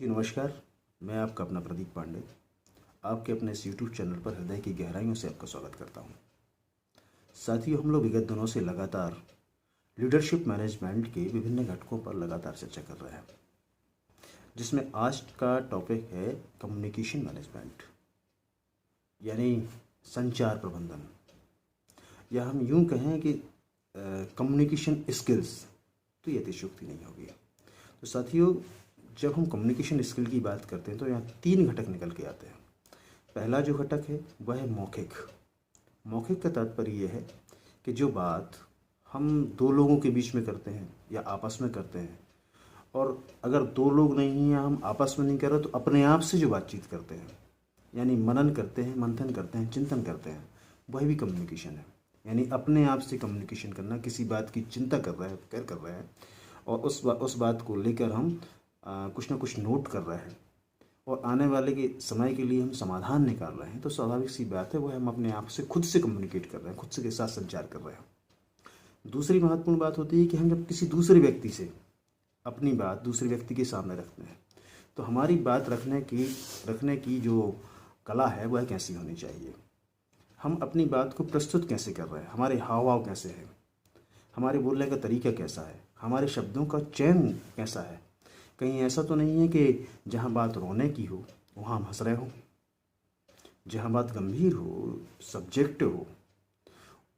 जी नमस्कार। मैं आपका अपना प्रदीप पांडे आपके अपने इस यूट्यूब चैनल पर हृदय की गहराइयों से आपका स्वागत करता हूं। साथियों, हम लोग विगत दिनों से लगातार लीडरशिप मैनेजमेंट के विभिन्न घटकों पर लगातार चर्चा कर रहे हैं, जिसमें आज का टॉपिक है कम्युनिकेशन मैनेजमेंट, यानी संचार प्रबंधन, या हम यूं कहें कि कम्युनिकेशन स्किल्स। तो ये अतिशयोक्ति नहीं होगी। तो साथियों, जब हम कम्युनिकेशन स्किल की बात करते हैं तो यहाँ 3 घटक निकल के आते हैं। पहला जो घटक है वह है मौखिक। मौखिक का तात्पर्य यह है कि जो बात हम 2 लोगों के बीच में करते हैं या आपस में करते हैं, और अगर 2 लोग नहीं हैं, हम आपस में नहीं कर रहे, तो अपने आप से जो बातचीत करते हैं, यानी मनन करते हैं, मंथन करते हैं, चिंतन करते हैं, वह भी कम्युनिकेशन है। यानी अपने आप से कम्युनिकेशन करना, किसी बात की चिंता कर रहे हैं, कर रहे हैं, और उस बात को लेकर हम कुछ ना कुछ नोट कर रहे हैं और आने वाले के समय के लिए हम समाधान निकाल रहे हैं। तो स्वाभाविक सी बात है, वह हम अपने आप से खुद से कम्युनिकेट कर रहे हैं, खुद से के साथ संचार कर रहे हैं। दूसरी महत्वपूर्ण बात होती है कि हम जब किसी दूसरे व्यक्ति से अपनी बात दूसरे व्यक्ति के सामने रखते हैं, तो हमारी बात रखने की जो कला है वह कैसी होनी चाहिए, हम अपनी बात को प्रस्तुत कैसे कर रहे हैं, हमारे हाव भाव कैसे हैं, हमारे बोलने का तरीका कैसा है, हमारे शब्दों का चयन कैसा है। कहीं ऐसा तो नहीं है कि जहाँ बात रोने की हो वहाँ हम हंस रहे हों, जहाँ बात गंभीर हो, सब्जेक्ट हो,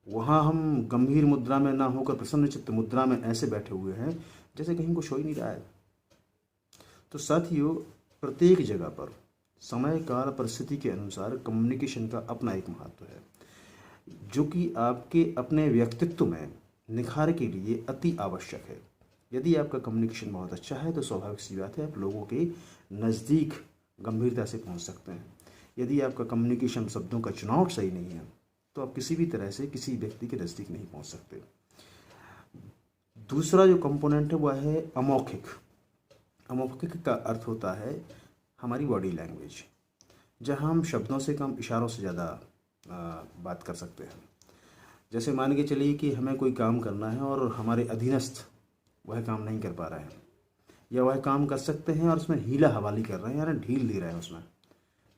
वहाँ हम गंभीर मुद्रा में ना होकर प्रसन्नचित्त मुद्रा में ऐसे बैठे हुए हैं जैसे कहीं कुछ हो ही नहीं रहा है। तो साथियों, प्रत्येक जगह पर समय काल परिस्थिति के अनुसार कम्युनिकेशन का अपना एक महत्व है, जो कि आपके अपने व्यक्तित्व में निखार के लिए अति आवश्यक है। यदि आपका कम्युनिकेशन बहुत अच्छा है तो स्वाभाविक सी बात है, आप लोगों के नज़दीक गंभीरता से पहुंच सकते हैं। यदि आपका कम्युनिकेशन शब्दों का चुनाव सही नहीं है तो आप किसी भी तरह से किसी व्यक्ति के नज़दीक नहीं पहुंच सकते। दूसरा जो कंपोनेंट है वह है अमौखिक। अमौखिक का अर्थ होता है हमारी बॉडी लैंग्वेज, जहां हम शब्दों से कम इशारों से ज़्यादा बात कर सकते हैं। जैसे मान के चलिए कि हमें कोई काम करना है और हमारे अधीनस्थ वह काम नहीं कर पा रहे हैं, या वह काम कर सकते हैं और उसमें हीला हवाली कर रहे हैं, यानी ढील दे रहे हैं उसमें।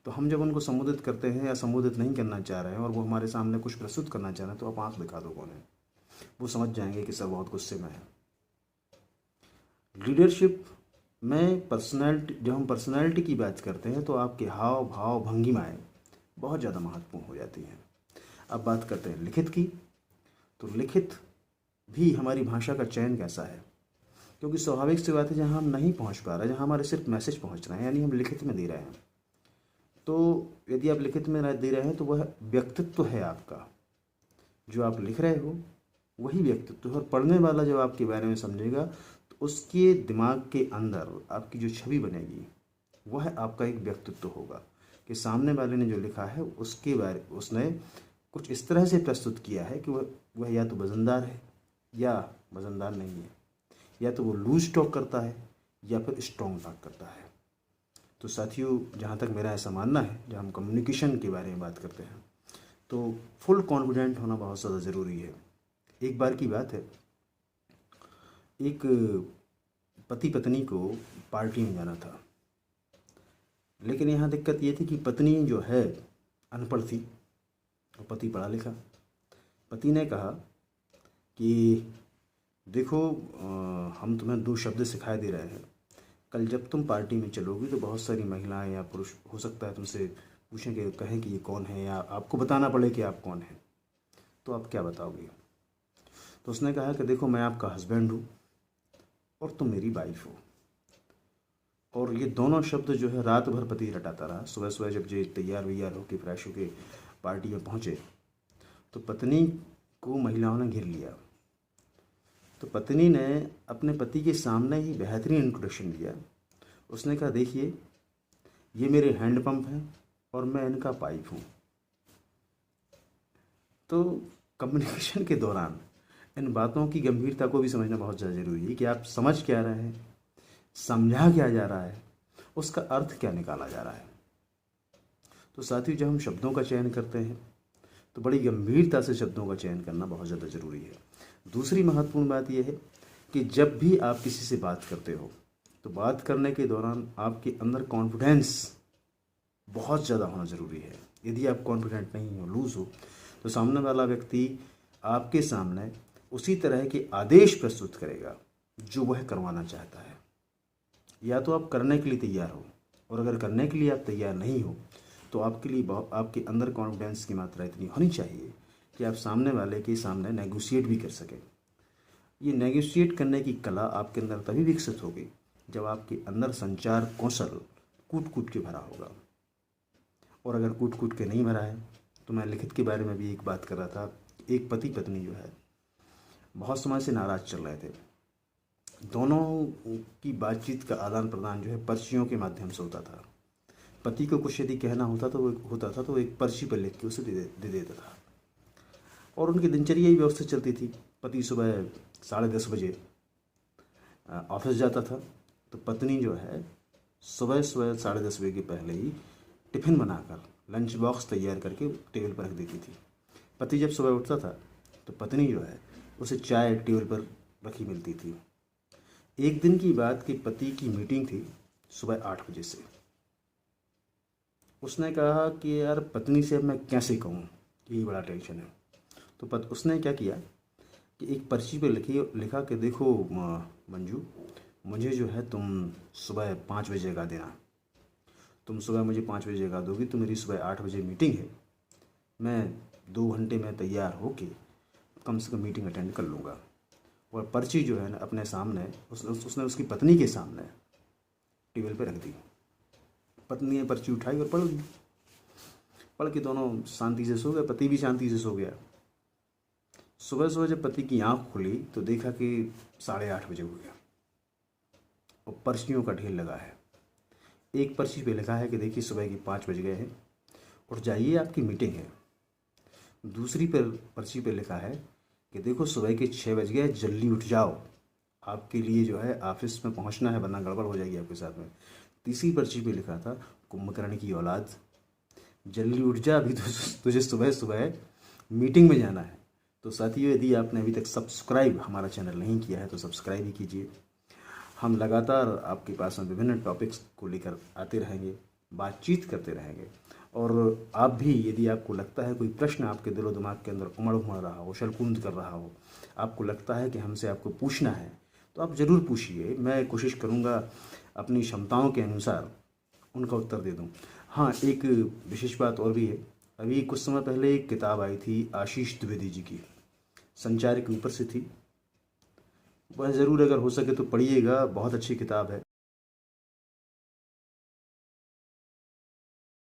तो हम जब उनको संबोधित करते हैं या संबोधित नहीं करना चाह रहे हैं और वो हमारे सामने कुछ प्रस्तुत करना चाह रहे हैं, तो आप आंख दिखा दो कौन है, वो समझ जाएंगे कि सर बहुत गुस्से में है। लीडरशिप में जब हम पर्सनैलिटी की बात करते हैं तो आपके हाव भाव भंगिमाएँ बहुत ज़्यादा महत्वपूर्ण हो जाती हैं। अब बात करते हैं लिखित की, तो लिखित भी हमारी भाषा का चयन कैसा है, क्योंकि स्वाभाविक सी बात है, जहाँ हम नहीं पहुँच पा रहे, जहाँ हमारे सिर्फ मैसेज पहुँच रहे हैं, यानी हम लिखित में दे रहे हैं, तो यदि आप लिखित में दे रहे हैं तो वह व्यक्तित्व है आपका। जो आप लिख रहे हो वही व्यक्तित्व है, और पढ़ने वाला जब आपके बारे में समझेगा तो उसके दिमाग के अंदर आपकी जो छवि बनेगी वह आपका एक व्यक्तित्व होगा, कि सामने वाले ने जो लिखा है उसने कुछ इस तरह से प्रस्तुत किया है कि वह या तो वजनदार है या वजनदार नहीं है, या तो वो लूज टॉक करता है या फिर स्ट्रॉन्ग टॉक करता है। तो साथियों, जहाँ तक मेरा ऐसा मानना है, जब हम कम्युनिकेशन के बारे में बात करते हैं तो फुल कॉन्फिडेंट होना बहुत ज़्यादा ज़रूरी है। एक बार की बात है, एक पति पत्नी को पार्टी में जाना था, लेकिन यहाँ दिक्कत ये थी कि पत्नी जो है अनपढ़ थी और पति पढ़ा लिखा। पति ने कहा कि देखो, हम तुम्हें 2 शब्द सिखाए दे रहे हैं, कल जब तुम पार्टी में चलोगी तो बहुत सारी महिलाएं या पुरुष हो सकता है तुमसे पूछें कि कहें कि ये कौन है, या आपको बताना पड़े कि आप कौन हैं, तो आप क्या बताओगे। तो उसने कहा कि देखो, मैं आपका हस्बैंड हूँ और तुम मेरी वाइफ हो। और ये दोनों शब्द जो है रात भर पति रटाता रहा। सुबह सुबह जब ये तैयार वैयार होके फ्रेश होके पार्टी में पहुँचे तो पत्नी को महिलाओं ने घिर लिया। तो पत्नी ने अपने पति के सामने ही बेहतरीन इंट्रोडक्शन दिया। उसने कहा, देखिए, ये मेरे हैंड पंप हैं और मैं इनका पाइप हूँ। तो कम्युनिकेशन के दौरान इन बातों की गंभीरता को भी समझना बहुत ज़्यादा ज़रूरी है कि आप समझ क्या रहे हैं, समझा क्या जा रहा है, उसका अर्थ क्या निकाला जा रहा है। तो साथियों, जब हम शब्दों का चयन करते हैं तो बड़ी गंभीरता से शब्दों का चयन करना बहुत ज़्यादा ज़रूरी है। दूसरी महत्वपूर्ण बात यह है कि जब भी आप किसी से बात करते हो तो बात करने के दौरान आपके अंदर कॉन्फिडेंस बहुत ज़्यादा होना ज़रूरी है। यदि आप कॉन्फिडेंट नहीं हो, लूज़ हो, तो सामने वाला व्यक्ति आपके सामने उसी तरह के आदेश प्रस्तुत करेगा जो वह करवाना चाहता है। या तो आप करने के लिए तैयार हो, और अगर करने के लिए आप तैयार नहीं हो तो आपके लिए आपके अंदर कॉन्फिडेंस की मात्रा इतनी होनी चाहिए कि आप सामने वाले के सामने नेगोशिएट भी कर सकें। ये नेगोशिएट करने की कला आपके अंदर तभी विकसित होगी जब आपके अंदर संचार कौशल कूट कूट के भरा होगा। और अगर कूट कूट के नहीं भरा है तो मैं लिखित के बारे में भी एक बात कर रहा था। एक पति पत्नी जो है बहुत समय से नाराज चल रहे थे। दोनों की बातचीत का आदान प्रदान जो है पर्चियों के माध्यम से होता था। पति को कुछ यदि कहना होता तो वो एक पर्ची पर लिख के उसे दे देता था, और उनकी दिनचर्या ही व्यवस्थित चलती थी। पति सुबह 10:30 बजे ऑफिस जाता था, तो पत्नी जो है सुबह 10:30 बजे के पहले ही टिफ़िन बनाकर लंच बॉक्स तैयार करके टेबल पर रख देती थी। पति जब सुबह उठता था तो पत्नी जो है उसे चाय टेबल पर रखी मिलती थी। एक दिन की बात कि पति की मीटिंग थी सुबह 8 बजे से। उसने कहा कि यार पत्नी से अब मैं कैसे कहूँ, यही बड़ा टेंशन है। तो उसने क्या किया कि एक पर्ची पे लिखा कि देखो मंजू, मुझे जो है तुम सुबह 5 बजे जगा देना। तुम सुबह मुझे 5 बजे जगा दोगी तो मेरी सुबह 8 बजे मीटिंग है। मैं 2 घंटे में तैयार होके कम से कम मीटिंग अटेंड कर लूँगा। और पर्ची जो है ना अपने सामने उसने उसकी पत्नी के सामने टेबल पे रख दी। पत्नी ने पर्ची उठाई और पढ़ ली। पढ़ के दोनों शांति से सो गए, पति भी शांति से सो गया। सुबह सुबह जब पति की आंख खुली तो देखा कि 8:30 बजे हो गया और पर्चियों का ढेर लगा है। एक पर्ची पे लिखा है कि देखिए सुबह के 5 बज गए हैं, उठ जाइए आपकी मीटिंग है। दूसरी पर्ची पे लिखा है कि देखो सुबह के 6 बज गए, जल्दी उठ जाओ, आपके लिए जो है ऑफिस में पहुंचना है वरना गड़बड़ हो जाएगी आपके साथ में। तीसरी पर्ची पे लिखा था कुंभकर्ण की औलाद, जल्दी उठ जा, अभी तुझे सुबह सुबह मीटिंग में जाना है। तो साथियों, यदि आपने अभी तक सब्सक्राइब हमारा चैनल नहीं किया है तो सब्सक्राइब ही कीजिए। हम लगातार आपके पास में विभिन्न टॉपिक्स को लेकर आते रहेंगे, बातचीत करते रहेंगे। और आप भी, यदि आपको लगता है कोई प्रश्न आपके दिलो दिमाग के अंदर उमड़ रहा हो, शलकूंद कर रहा हो, आपको लगता है कि हमसे आपको पूछना है, तो आप ज़रूर पूछिए। मैं कोशिश करूँगा अपनी क्षमताओं के अनुसार उनका उत्तर दे दूँ। हाँ, एक विशेष बात और भी है। अभी कुछ समय पहले एक किताब आई थी आशीष द्विवेदी जी की, संचार के ऊपर से थी। वह ज़रूर अगर हो सके तो पढ़िएगा, बहुत अच्छी किताब है।